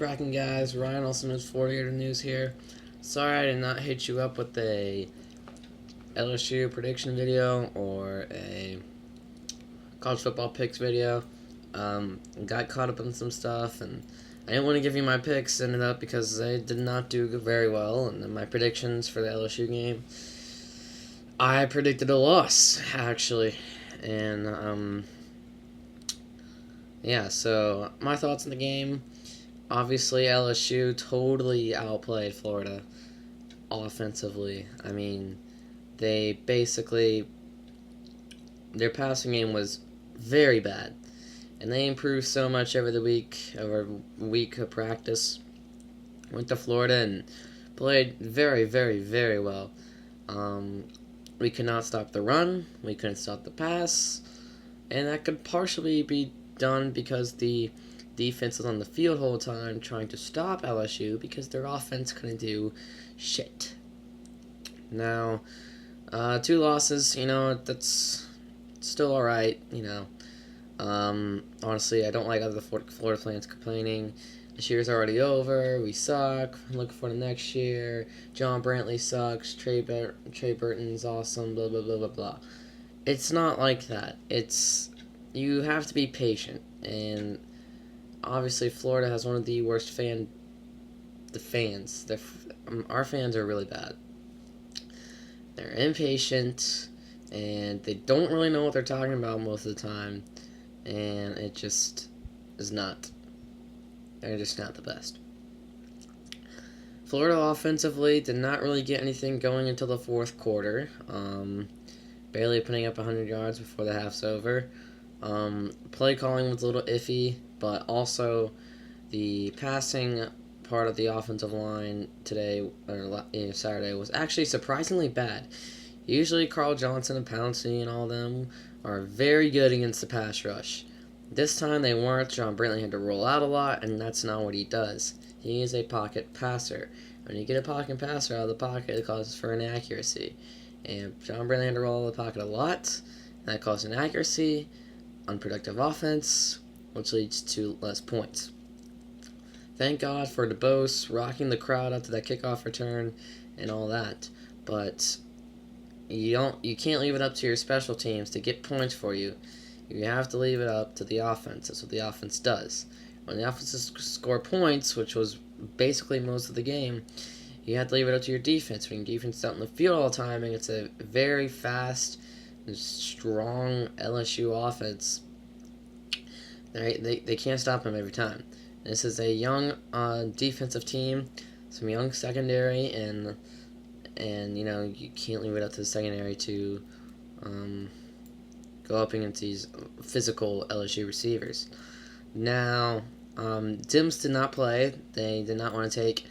cracking, guys? Ryan, also knows 48 News here. Sorry I did not hit you up with a LSU prediction video or a college football picks video. Got caught up in some stuff, and I didn't want to give you my picks. Ended up because they did not do very well, and then my predictions for the LSU game, I predicted a loss actually, and yeah. So my thoughts on the game. Obviously, LSU totally outplayed Florida offensively. I mean, they basically, their passing game was very bad, and they improved so much over a week of practice. Went to Florida and played very, very, very well. We could not stop the run. We couldn't stop the pass, and that could partially be done because the defense was on the field the whole time trying to stop LSU because their offense couldn't do shit. Now, 2 losses, that's still alright, Honestly, I don't like other Florida fans complaining. This year's already over. We suck. I'm looking for the next year. John Brantley sucks. Trey Burton's awesome. Blah, blah, blah, blah, blah. It's not like that. You have to be patient, and obviously, Florida has one of the worst fans. Our fans are really bad. They're impatient, and they don't really know what they're talking about most of the time, and it just is not. They're just not the best. Florida offensively did not really get anything going until the fourth quarter. Barely putting up 100 yards before the half's over. Play calling was a little iffy, but also the passing part of the offensive line Saturday was actually surprisingly bad. Usually Carl Johnson and Pouncey and all of them are very good against the pass rush. This time they weren't. John Brantley had to roll out a lot, and that's not what he does. He is a pocket passer. When you get a pocket passer out of the pocket, it causes for inaccuracy. And John Brantley had to roll out of the pocket a lot, and that caused inaccuracy, unproductive offense, which leads to less points. Thank God for DeBose rocking the crowd after that kickoff return and all that, but you can't leave it up to your special teams to get points for you. You have to leave it up to the offense. That's what the offense does. When the offenses score points, which was basically most of the game, you have to leave it up to your defense. When your defense is out in the field all the time, and it's a very fast and strong LSU offense, they can't stop them every time. This is a young defensive team, some young secondary, and you can't leave it up to the secondary to go up against these physical LSU receivers. Now, Dims did not play. They did not want to take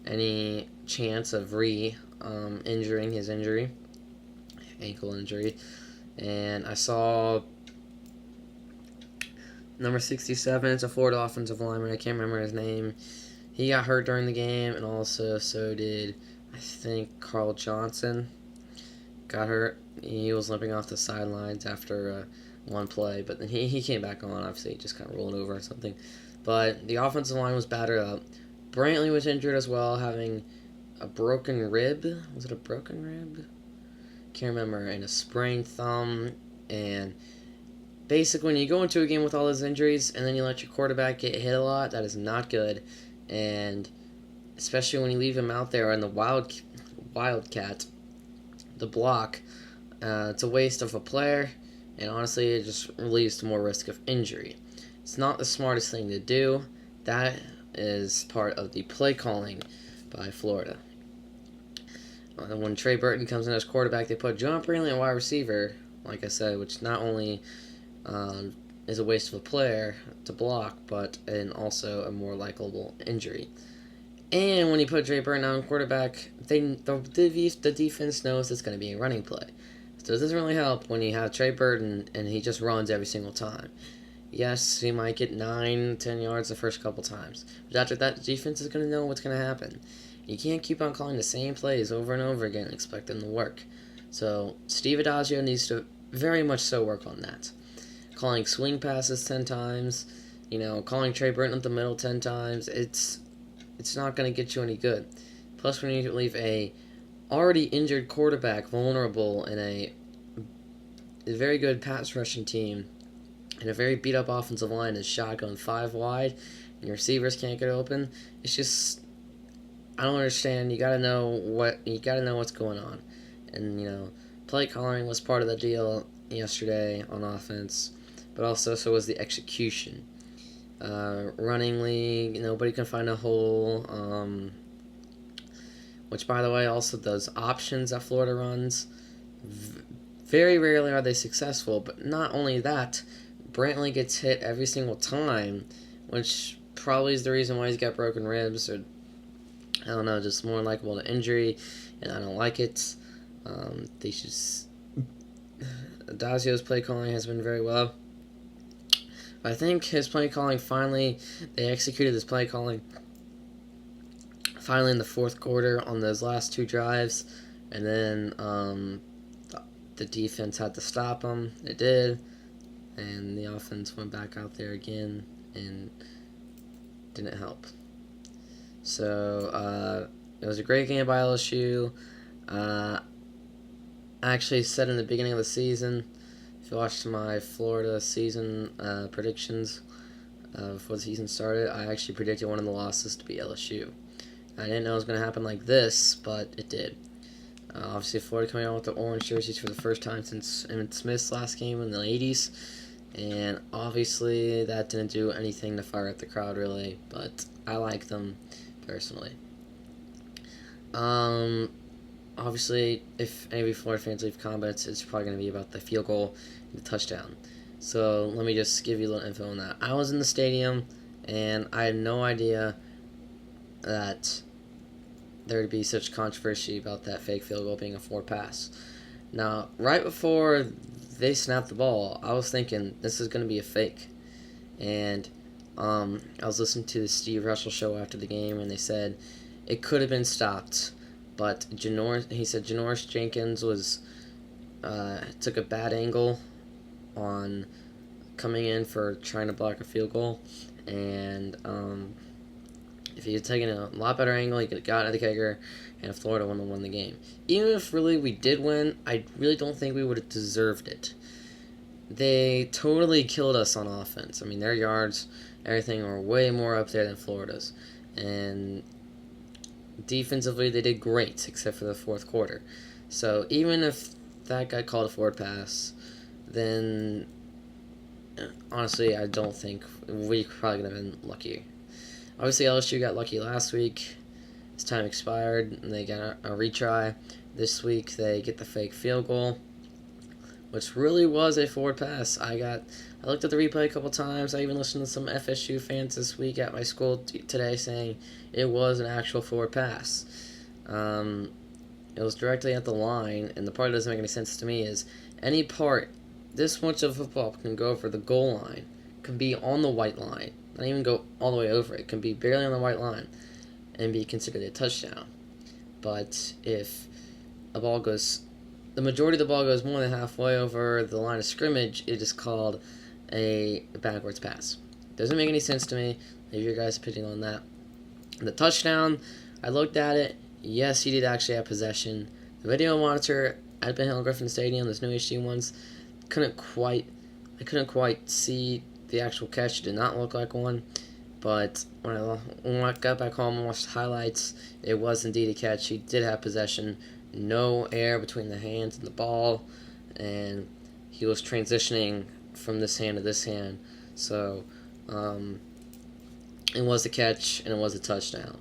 any chance of injuring his ankle injury, and I saw number 67, it's a Florida offensive lineman, I can't remember his name. He got hurt during the game, and also so did, I think, Carl Johnson got hurt. He was limping off the sidelines after one play, but then he came back on. Obviously, he just kind of rolled over or something. But the offensive line was battered up. Brantley was injured as well, having a broken rib. Was it a broken rib? Can't remember. And a sprained thumb, and basically, when you go into a game with all those injuries and then you let your quarterback get hit a lot, that is not good. And especially when you leave him out there in the wildcat, the block, it's a waste of a player. And honestly, it just leads to more risk of injury. It's not the smartest thing to do. That is part of the play calling by Florida. When Trey Burton comes in as quarterback, they put John Brantley at wide receiver, like I said, which not only is a waste of a player to block, but also a more likable injury. And when you put Trey Burton on quarterback, the defense knows it's going to be a running play. So it doesn't really help when you have Trey Burton and he just runs every single time. Yes, he might get 9-10 yards the first couple times, but after that, the defense is going to know what's going to happen. You can't keep on calling the same plays over and over again and expect them to work. So Steve Adagio needs to very much so work on that. Calling swing passes 10 times calling Trey Burton up the middle 10 times, it's not going to get you any good. Plus, when you leave a already injured quarterback vulnerable in a very good pass rushing team and a very beat up offensive line is shotgun 5 wide and your receivers can't get open, it's just, I don't understand. You gotta know what's going on. And play calling was part of the deal yesterday on offense, but also so was the execution. Running league, nobody can find a hole. Which, by the way, also those options that Florida runs, very rarely are they successful. But not only that, Brantley gets hit every single time, which probably is the reason why he's got broken ribs, or I don't know, just more likable to injury, and I don't like it. They just Dazio's play calling has been very well. I think his play calling they executed his play calling finally in the fourth quarter on those last 2 drives, and then the defense had to stop them. It did, and the offense went back out there again and didn't help. So it was a great game by LSU. I actually said in the beginning of the season, if you watched my Florida season predictions before the season started, I actually predicted one of the losses to be LSU. I didn't know it was going to happen like this, but it did. Obviously, Florida coming out with the orange jerseys for the first time since Emmitt Smith's last game in the 80s, and obviously that didn't do anything to fire up the crowd, really, but I like them personally. Obviously, if any of you Florida fans leave comments, it's probably going to be about the field goal and the touchdown. So let me just give you a little info on that. I was in the stadium, and I had no idea that there would be such controversy about that fake field goal being a forward pass. Now, right before they snapped the ball, I was thinking this is going to be a fake. And I was listening to the Steve Russell show after the game, and they said it could have been stopped. But Janoris Jenkins took a bad angle on coming in for trying to block a field goal, and if he had taken a lot better angle, he could have gotten the kicker, and Florida would have won the game. Even if really we did win, I really don't think we would have deserved it. They totally killed us on offense. I mean, their yards, everything were way more up there than Florida's, and defensively, they did great, except for the fourth quarter. So even if that got called a forward pass, then honestly, I don't think we probably could have been lucky. Obviously, LSU got lucky last week. His time expired, and they got a retry. This week, they get the fake field goal, which really was a forward pass. I looked at the replay a couple times. I even listened to some FSU fans this week at my school today saying it was an actual forward pass. It was directly at the line, and the part that doesn't make any sense to me is any part this much of football can go over the goal line, can be on the white line, not even go all the way over it, can be barely on the white line, and be considered a touchdown. But if the majority of the ball goes more than halfway over the line of scrimmage, it is called a backwards pass. Doesn't make any sense to me. Leave your guys' opinion on that. The touchdown, I looked at it. Yes, he did actually have possession. The video monitor at Ben Hill Griffin Stadium, those new HD ones, I couldn't quite see the actual catch. It did not look like one. But when I got back home and watched the highlights, it was indeed a catch. He did have possession. No air between the hands and the ball, and he was transitioning from this hand to this hand. So it was a catch, and it was a touchdown.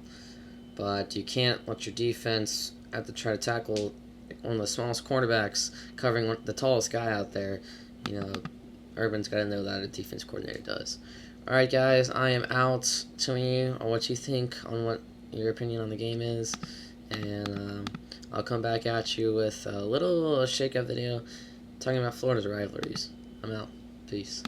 But you can't let your defense have to try to tackle one of the smallest cornerbacks covering the tallest guy out there. Urban's got to know that a defense coordinator does. Alright, guys, I am out. Tell me what you think, on what your opinion on the game is, and I'll come back at you with a little shake-up video talking about Florida's rivalries. I'm out. Peace.